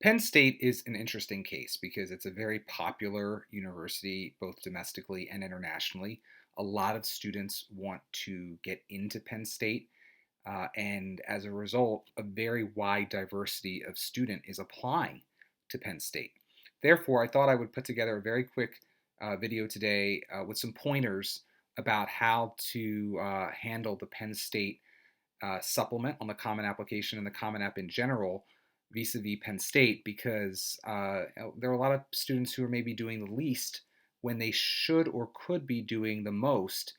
Penn State is an interesting case because it's a very popular university, both domestically and internationally. A lot of students want to get into Penn State, and as a result, a very wide diversity of student is applying to Penn State. Therefore, I thought I would put together a very quick video today with some pointers about how to handle the Penn State supplement on the Common Application and the Common App in general vis-a-vis Penn State, because there are a lot of students who are maybe doing the least when they should or could be doing the most,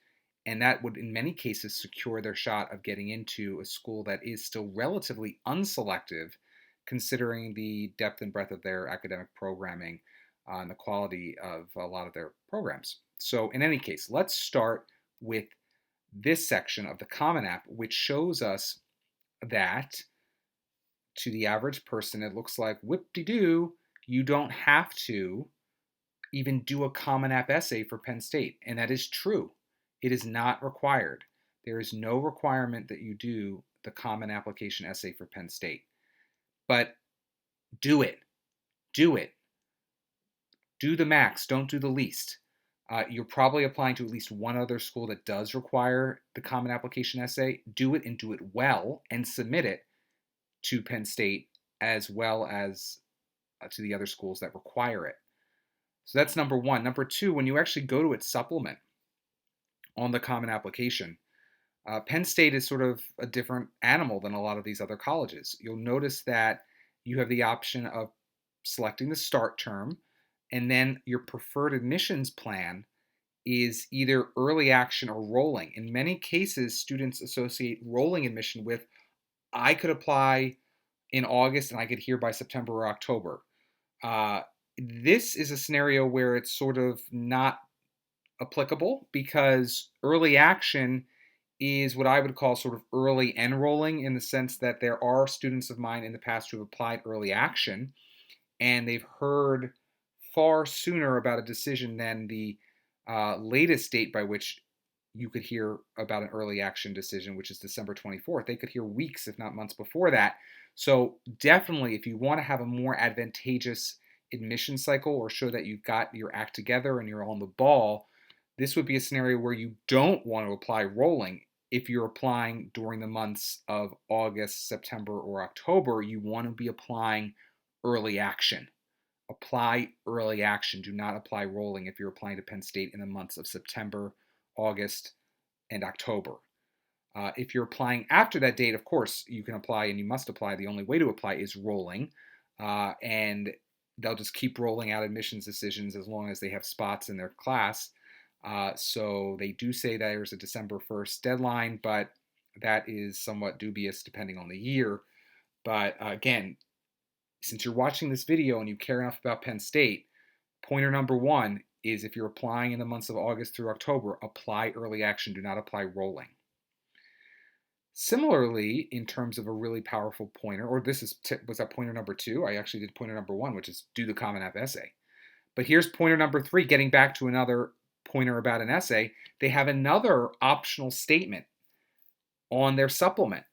and that would in many cases secure their shot of getting into a school that is still relatively unselective considering the depth and breadth of their academic programming and the quality of a lot of their programs. So in any case, let's start with this section of the Common App, which shows us that to the average person, it looks like whoop-de-doo, you don't have to even do a Common App essay for Penn State. And that is true. It is not required. There is no requirement that you do the Common Application essay for Penn State. But do it. Do it. Do the max. Don't do the least. You're probably applying to at least one other school that does require the Common Application essay. Do it and do it well and submit it to Penn State as well as to the other schools that require it. So that's number one. Number two, when you actually go to its supplement on the Common Application, Penn State is sort of a different animal than a lot of these other colleges. You'll notice that you have the option of selecting the start term, and then your preferred admissions plan is either early action or rolling. In many cases, students associate rolling admission with, I could apply in August and I could hear by September or October. This is a scenario where it's sort of not applicable because early action is what I would call sort of early enrolling, in the sense that there are students of mine in the past who have applied early action and they've heard far sooner about a decision than the latest date by which you could hear about an early action decision, which is December 24th. They could hear weeks, if not months before that. So definitely, if you want to have a more advantageous admission cycle or show that you've got your act together and you're on the ball, this would be a scenario where you don't want to apply rolling. If you're applying during the months of August, September, or October, you want to be applying early action. Apply early action. Do not apply rolling if you're applying to Penn State in the months of September, August, and October. If you're applying after that date, of course, you can apply and you must apply. The only way to apply is rolling. And they'll just keep rolling out admissions decisions as long as they have spots in their class. So they do say that there's a December 1st deadline, but that is somewhat dubious depending on the year. But again, since you're watching this video and you care enough about Penn State, pointer number one is if you're applying in the months of August through October, apply early action. Do not apply rolling. Similarly, in terms of a really powerful pointer, or was that pointer number two? I actually did pointer number one, which is do the Common App essay. But here's pointer number three, getting back to another pointer about an essay. They have another optional statement on their supplement.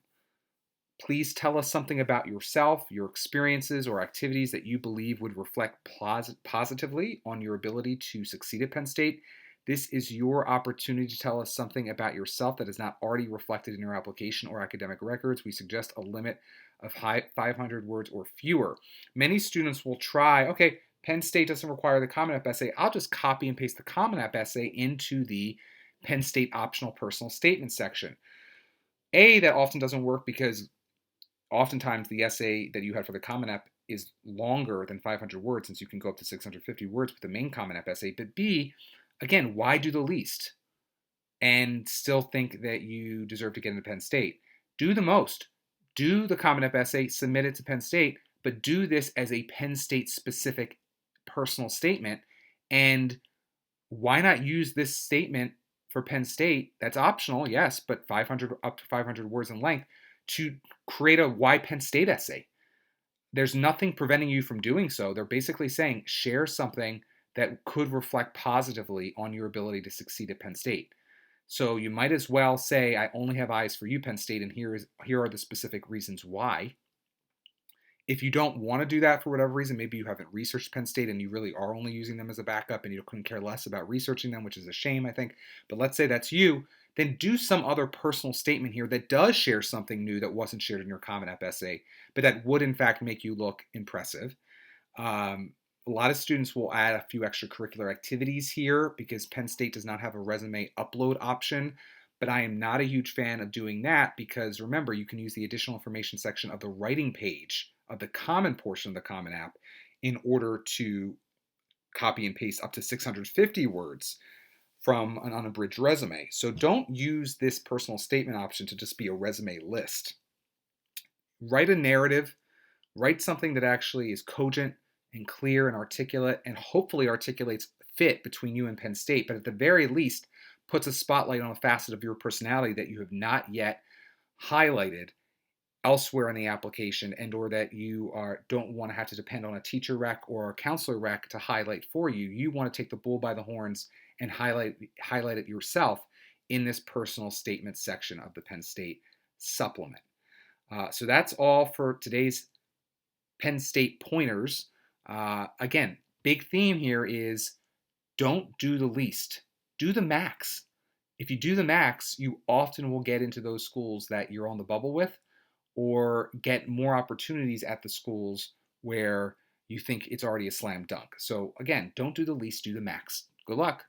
Please tell us something about yourself, your experiences, or activities that you believe would reflect positively on your ability to succeed at Penn State. This is your opportunity to tell us something about yourself that is not already reflected in your application or academic records. We suggest a limit of 500 words or fewer. Many students will try, okay, Penn State doesn't require the Common App essay. I'll just copy and paste the Common App essay into the Penn State optional personal statement section. That often doesn't work because oftentimes the essay that you had for the Common App is longer than 500 words, since you can go up to 650 words with the main Common App essay. But B, again, why do the least and still think that you deserve to get into Penn State? Do the most. Do the Common App essay, submit it to Penn State, but do this as a Penn State specific personal statement. And why not use this statement for Penn State? That's optional, yes, but up to 500 words in length, to create a why Penn State essay. There's nothing preventing you from doing so. They're basically saying share something that could reflect positively on your ability to succeed at Penn State. So you might as well say, I only have eyes for you, Penn State, and here are the specific reasons why. If you don't want to do that for whatever reason, maybe you haven't researched Penn State and you really are only using them as a backup and you couldn't care less about researching them, which is a shame, I think. But let's say that's you, then do some other personal statement here that does share something new that wasn't shared in your Common App essay, but that would in fact make you look impressive. A lot of students will add a few extracurricular activities here because Penn State does not have a resume upload option. But I am not a huge fan of doing that because remember, you can use the additional information section of the writing page of the common portion of the Common App in order to copy and paste up to 650 words from an unabridged resume. So don't use this personal statement option to just be a resume list. Write a narrative, write something that actually is cogent and clear and articulate and hopefully articulates fit between you and Penn State, but at the very least puts a spotlight on a facet of your personality that you have not yet highlighted elsewhere in the application, and or that you don't want to have to depend on a teacher rec or a counselor rec to highlight for you. You want to take the bull by the horns and highlight it yourself in this personal statement section of the Penn State supplement. So that's all for today's Penn State pointers. Again, big theme here is don't do the least, do the max. If you do the max, you often will get into those schools that you're on the bubble with, or get more opportunities at the schools where you think it's already a slam dunk. So again, don't do the least, do the max. Good luck.